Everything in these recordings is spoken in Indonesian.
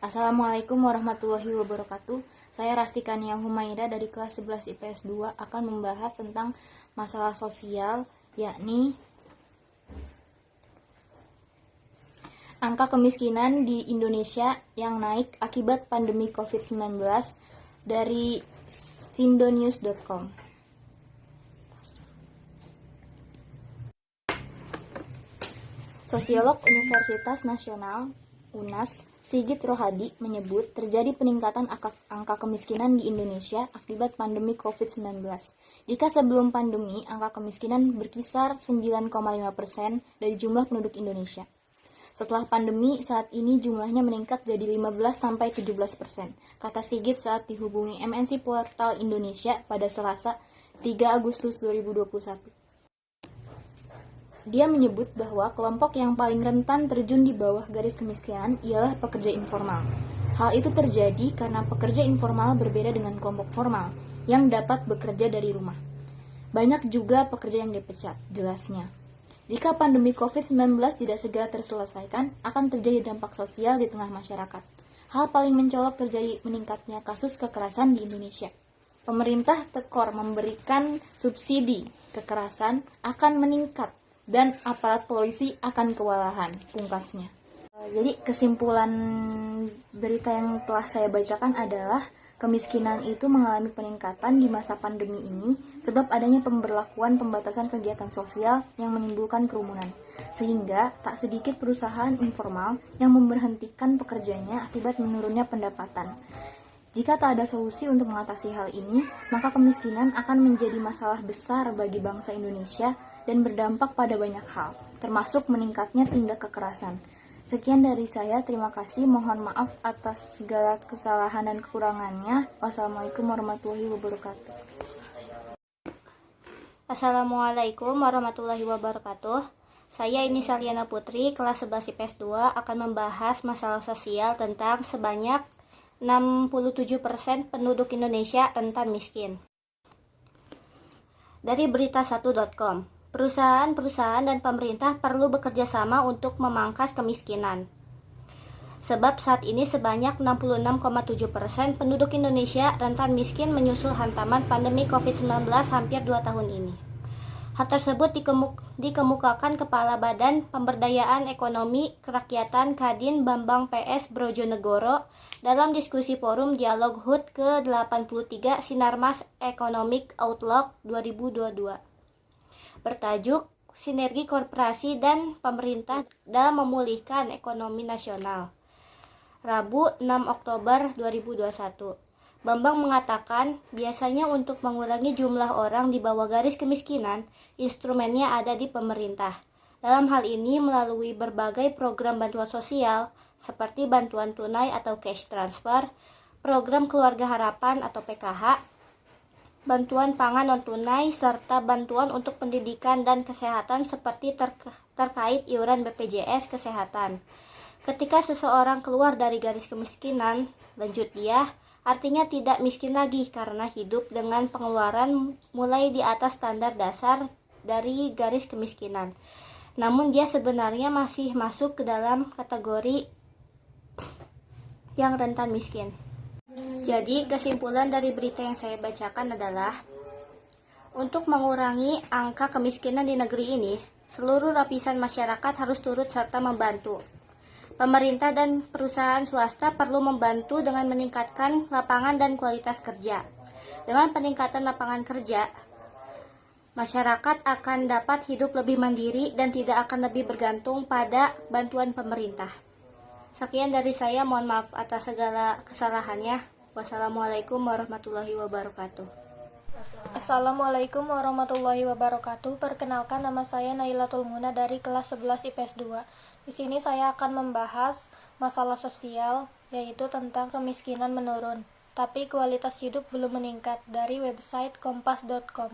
Assalamualaikum warahmatullahi wabarakatuh. Saya Rastikania Humaira dari kelas 11 IPS 2 akan membahas tentang masalah sosial, yakni angka kemiskinan di Indonesia yang naik akibat pandemi COVID-19 dari sindonews.com. Sosiolog Universitas Nasional UNAS Sigit Rohadi menyebut terjadi peningkatan angka kemiskinan di Indonesia akibat pandemi COVID-19. Jika sebelum pandemi, angka kemiskinan berkisar 9,5% dari jumlah penduduk Indonesia. Setelah pandemi, saat ini jumlahnya meningkat jadi 15-17%, kata Sigit saat dihubungi MNC Portal Indonesia pada Selasa, 3 Agustus 2021. Dia menyebut bahwa kelompok yang paling rentan terjun di bawah garis kemiskinan ialah pekerja informal. Hal itu terjadi karena pekerja informal berbeda dengan kelompok formal yang dapat bekerja dari rumah. Banyak juga pekerja yang dipecat, jelasnya. Jika pandemi COVID-19 tidak segera terselesaikan, akan terjadi dampak sosial di tengah masyarakat. Hal paling mencolok terjadi meningkatnya kasus kekerasan di Indonesia. Pemerintah tekor memberikan subsidi kekerasan akan meningkat dan aparat polisi akan kewalahan, pungkasnya. Jadi kesimpulan berita yang telah saya bacakan adalah kemiskinan itu mengalami peningkatan di masa pandemi ini sebab adanya pemberlakuan pembatasan kegiatan sosial yang menimbulkan kerumunan, sehingga tak sedikit perusahaan informal yang memberhentikan pekerjanya akibat menurunnya pendapatan. Jika tak ada solusi untuk mengatasi hal ini, maka kemiskinan akan menjadi masalah besar bagi bangsa Indonesia dan berdampak pada banyak hal, termasuk meningkatnya tindak kekerasan. Sekian dari saya, terima kasih. Mohon maaf atas segala kesalahan dan kekurangannya. Wassalamualaikum warahmatullahi wabarakatuh. Assalamualaikum warahmatullahi wabarakatuh. Saya ini Saliana Putri, kelas 11 IPS 2 akan membahas masalah sosial tentang sebanyak 67% penduduk Indonesia rentan miskin. Dari berita1.com, perusahaan-perusahaan dan pemerintah perlu bekerja sama untuk memangkas kemiskinan. Sebab saat ini sebanyak 66,7% penduduk Indonesia rentan miskin menyusul hantaman pandemi COVID-19 hampir 2 tahun ini. Hal tersebut dikemukakan Kepala Badan Pemberdayaan Ekonomi Kerakyatan Kadin Bambang PS Brojonegoro dalam diskusi forum Dialog HUT ke-83 Sinarmas Economic Outlook 2022. Bertajuk Sinergi Korporasi dan Pemerintah dalam Memulihkan Ekonomi Nasional. Rabu 6 Oktober 2021. Bambang mengatakan, biasanya untuk mengurangi jumlah orang di bawah garis kemiskinan, instrumennya ada di pemerintah. Dalam hal ini melalui berbagai program bantuan sosial, seperti bantuan tunai atau cash transfer, program Keluarga Harapan atau PKH, bantuan pangan non-tunai, serta bantuan untuk pendidikan dan kesehatan seperti terkait iuran BPJS Kesehatan. Ketika seseorang keluar dari garis kemiskinan, lanjut dia, artinya tidak miskin lagi karena hidup dengan pengeluaran mulai di atas standar dasar dari garis kemiskinan. Namun dia sebenarnya masih masuk ke dalam kategori yang rentan miskin. Jadi kesimpulan dari berita yang saya bacakan adalah untuk mengurangi angka kemiskinan di negeri ini, seluruh lapisan masyarakat harus turut serta membantu. Pemerintah dan perusahaan swasta perlu membantu dengan meningkatkan lapangan dan kualitas kerja. Dengan peningkatan lapangan kerja, masyarakat akan dapat hidup lebih mandiri dan tidak akan lebih bergantung pada bantuan pemerintah. Sekian dari saya, mohon maaf atas segala kesalahannya. Wassalamualaikum warahmatullahi wabarakatuh. Assalamualaikum warahmatullahi wabarakatuh. Perkenalkan, nama saya Nailatul Muna dari kelas 11 IPS 2. Di sini saya akan membahas masalah sosial, yaitu tentang kemiskinan menurun, tapi kualitas hidup belum meningkat, dari website kompas.com.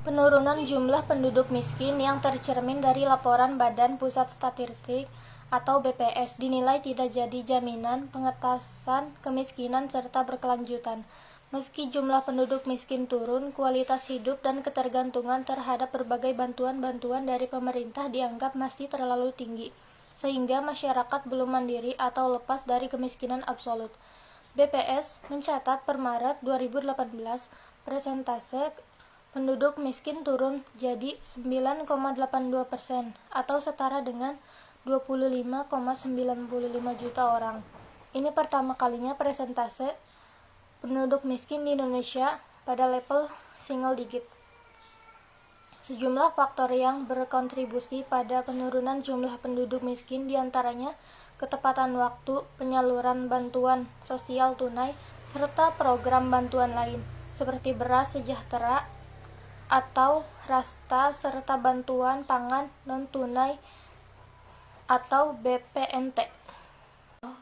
Penurunan jumlah penduduk miskin yang tercermin dari laporan Badan Pusat Statistik atau BPS dinilai tidak jadi jaminan pengentasan kemiskinan serta berkelanjutan. Meski jumlah penduduk miskin turun, kualitas hidup dan ketergantungan terhadap berbagai bantuan-bantuan dari pemerintah dianggap masih terlalu tinggi. sehingga masyarakat belum mandiri atau lepas dari kemiskinan absolut. BPS mencatat per Maret 2018, persentase penduduk miskin turun jadi 9,82% atau setara dengan 25,95 juta orang. Ini pertama kalinya persentase penduduk miskin di Indonesia pada level single digit. Sejumlah faktor yang berkontribusi pada penurunan jumlah penduduk miskin diantaranya ketepatan waktu penyaluran bantuan sosial tunai serta program bantuan lain seperti beras sejahtera atau Rasta serta bantuan pangan non-tunai atau BPNT.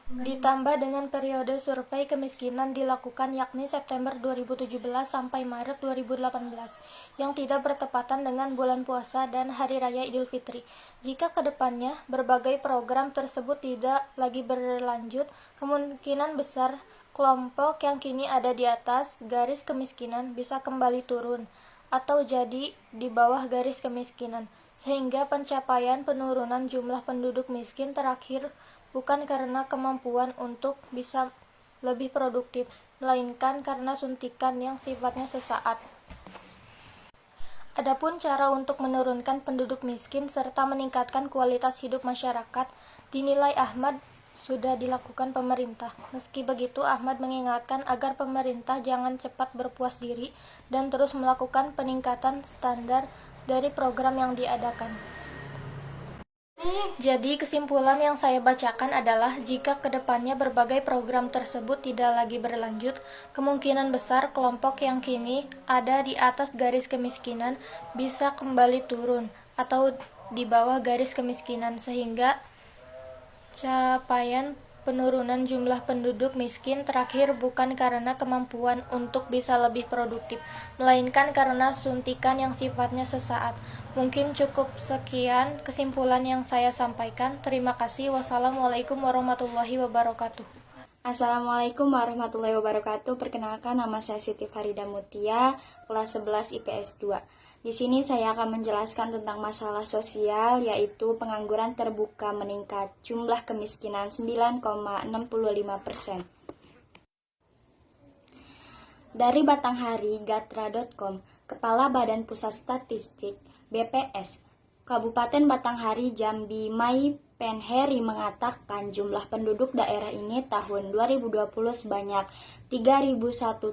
Ditambah dengan periode survei kemiskinan dilakukan yakni September 2017 sampai Maret 2018 yang tidak bertepatan dengan bulan puasa dan Hari Raya Idul Fitri. Jika kedepannya berbagai program tersebut tidak lagi berlanjut, kemungkinan besar kelompok yang kini ada di atas garis kemiskinan bisa kembali turun atau jadi di bawah garis kemiskinan, sehingga pencapaian penurunan jumlah penduduk miskin terakhir bukan karena kemampuan untuk bisa lebih produktif, melainkan karena suntikan yang sifatnya sesaat. Adapun cara untuk menurunkan penduduk miskin serta meningkatkan kualitas hidup masyarakat, dinilai Ahmad sudah dilakukan pemerintah. Meski begitu, Ahmad mengingatkan agar pemerintah jangan cepat berpuas diri dan terus melakukan peningkatan standar dari program yang diadakan. Jadi kesimpulan yang saya bacakan adalah jika kedepannya berbagai program tersebut tidak lagi berlanjut, kemungkinan besar kelompok yang kini ada di atas garis kemiskinan bisa kembali turun atau di bawah garis kemiskinan, sehingga capaian penurunan jumlah penduduk miskin terakhir bukan karena kemampuan untuk bisa lebih produktif, melainkan karena suntikan yang sifatnya sesaat. Mungkin cukup sekian kesimpulan yang saya sampaikan. Terima kasih. Wassalamualaikum warahmatullahi wabarakatuh. Assalamualaikum warahmatullahi wabarakatuh. Perkenalkan, nama saya Siti Farida Mutia, kelas 11 IPS 2. Di sini saya akan menjelaskan tentang masalah sosial, yaitu pengangguran terbuka meningkat, jumlah kemiskinan 9,65%. Dari Batanghari, Gatra.com, Kepala Badan Pusat Statistik, BPS, Kabupaten Batanghari, Jambi, Mai Penheri mengatakan jumlah penduduk daerah ini tahun 2020 sebanyak 3.700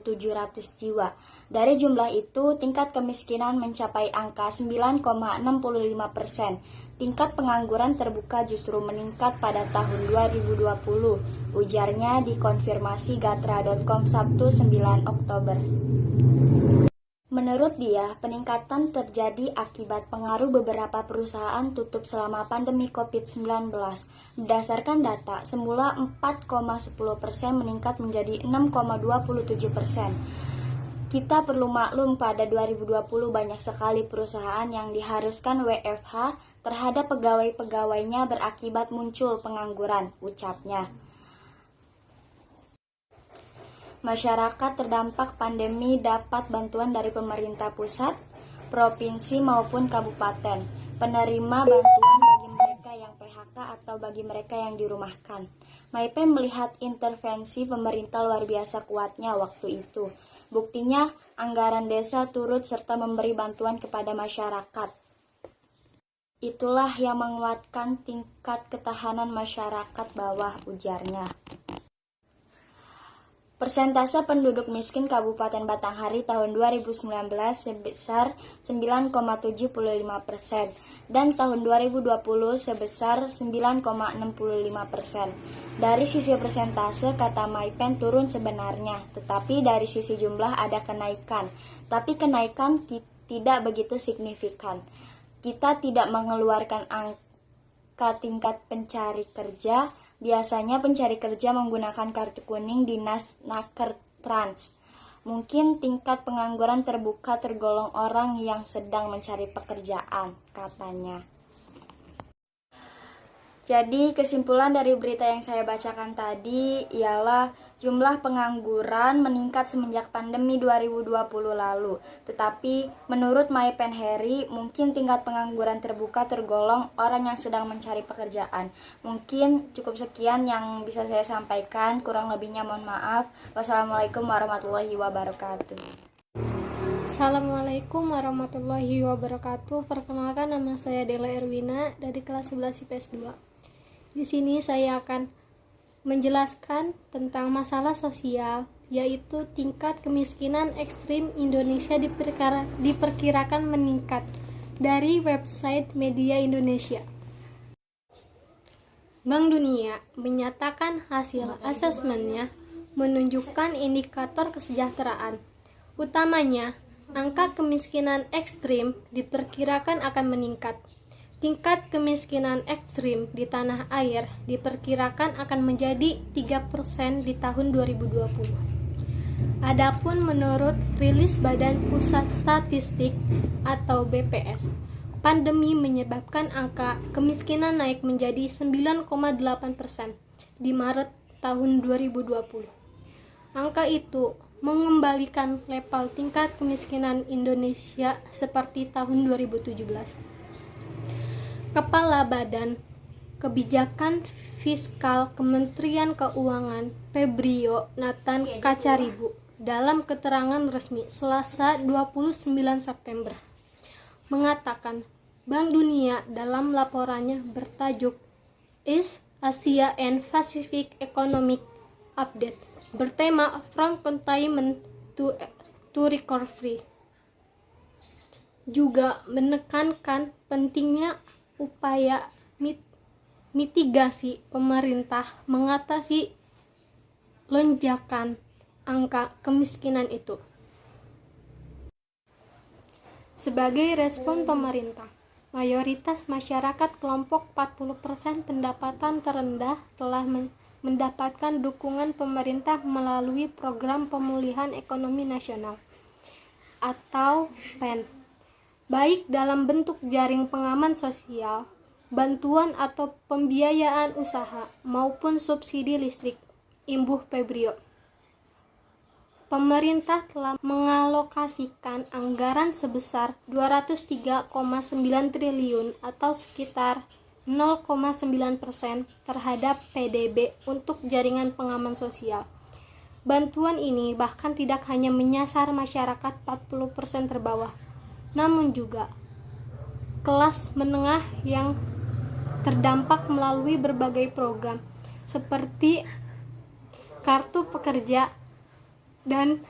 jiwa. Dari jumlah itu, tingkat kemiskinan mencapai angka 9,65%. Tingkat pengangguran terbuka justru meningkat pada tahun 2020, ujarnya dikonfirmasi Gatra.com Sabtu 9 Oktober. Menurut dia, peningkatan terjadi akibat pengaruh beberapa perusahaan tutup selama pandemi COVID-19. Berdasarkan data, semula 4,10% meningkat menjadi 6,27%. Kita perlu maklum pada 2020 banyak sekali perusahaan yang diharuskan WFH terhadap pegawai-pegawainya berakibat muncul pengangguran, ucapnya. Masyarakat terdampak pandemi dapat bantuan dari pemerintah pusat, provinsi maupun kabupaten, penerima bantuan bagi mereka yang PHK atau bagi mereka yang dirumahkan. Maipen melihat intervensi pemerintah luar biasa kuatnya waktu itu. Buktinya, anggaran desa turut serta memberi bantuan kepada masyarakat. Itulah yang menguatkan tingkat ketahanan masyarakat bawah, ujarnya. Persentase penduduk miskin Kabupaten Batanghari tahun 2019 sebesar 9,75% dan tahun 2020 sebesar 9,65%. Dari sisi persentase, kata Maipen turun sebenarnya, tetapi dari sisi jumlah ada kenaikan. Tapi kenaikan tidak begitu signifikan. Kita tidak mengeluarkan angka tingkat pencari kerja. Biasanya pencari kerja menggunakan kartu kuning dinas Nakertrans. Mungkin tingkat pengangguran terbuka tergolong orang yang sedang mencari pekerjaan, katanya. Jadi kesimpulan dari berita yang saya bacakan tadi ialah Jumlah pengangguran meningkat semenjak pandemi 2020 lalu. Tetapi menurut My Pen Harry, mungkin tingkat pengangguran terbuka tergolong orang yang sedang mencari pekerjaan. Mungkin cukup sekian yang bisa saya sampaikan, kurang lebihnya mohon maaf. Wassalamualaikum warahmatullahi wabarakatuh. Assalamualaikum warahmatullahi wabarakatuh. Perkenalkan, nama saya Dela Erwina dari kelas 11 IPS 2. Di sini saya akan menjelaskan tentang masalah sosial, yaitu tingkat kemiskinan ekstrim Indonesia diperkirakan meningkat dari website Media Indonesia. Bank Dunia menyatakan hasil asesmennya menunjukkan indikator kesejahteraan. Utamanya, angka kemiskinan ekstrim diperkirakan akan meningkat. Tingkat kemiskinan ekstrim di tanah air diperkirakan akan menjadi 3% di tahun 2020. Adapun menurut rilis Badan Pusat Statistik atau BPS, pandemi menyebabkan angka kemiskinan naik menjadi 9,8% di Maret tahun 2020. Angka itu mengembalikan level tingkat kemiskinan Indonesia seperti tahun 2017. Kepala Badan Kebijakan Fiskal Kementerian Keuangan Febrio Nathan Kacaribu dalam keterangan resmi Selasa 29 September mengatakan Bank Dunia dalam laporannya bertajuk East Asia and Pacific Economic Update bertema From Containment to Recovery juga menekankan pentingnya upaya mitigasi pemerintah mengatasi lonjakan angka kemiskinan itu. Sebagai respon pemerintah, mayoritas masyarakat kelompok 40% pendapatan terendah telah mendapatkan dukungan pemerintah melalui Program Pemulihan Ekonomi Nasional atau PEN. Baik dalam bentuk jaring pengaman sosial, bantuan atau pembiayaan usaha, maupun subsidi listrik, imbuh Febrio. Pemerintah telah mengalokasikan anggaran sebesar 203,9 triliun atau sekitar 0,9% terhadap PDB untuk jaringan pengaman sosial. Bantuan ini bahkan tidak hanya menyasar masyarakat 40% terbawah, namun juga kelas menengah yang terdampak melalui berbagai program seperti Kartu Pekerja dan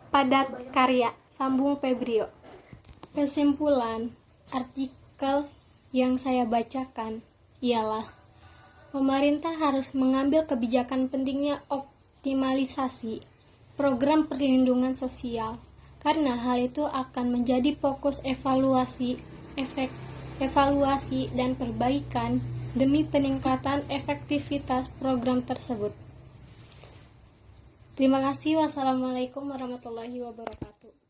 Padat Karya, sambung Febrio. Kesimpulan artikel yang saya bacakan ialah pemerintah harus mengambil kebijakan pentingnya optimalisasi program perlindungan sosial, karena hal itu akan menjadi fokus evaluasi dan perbaikan demi peningkatan efektivitas program tersebut. Terima kasih. Wassalamualaikum warahmatullahi wabarakatuh.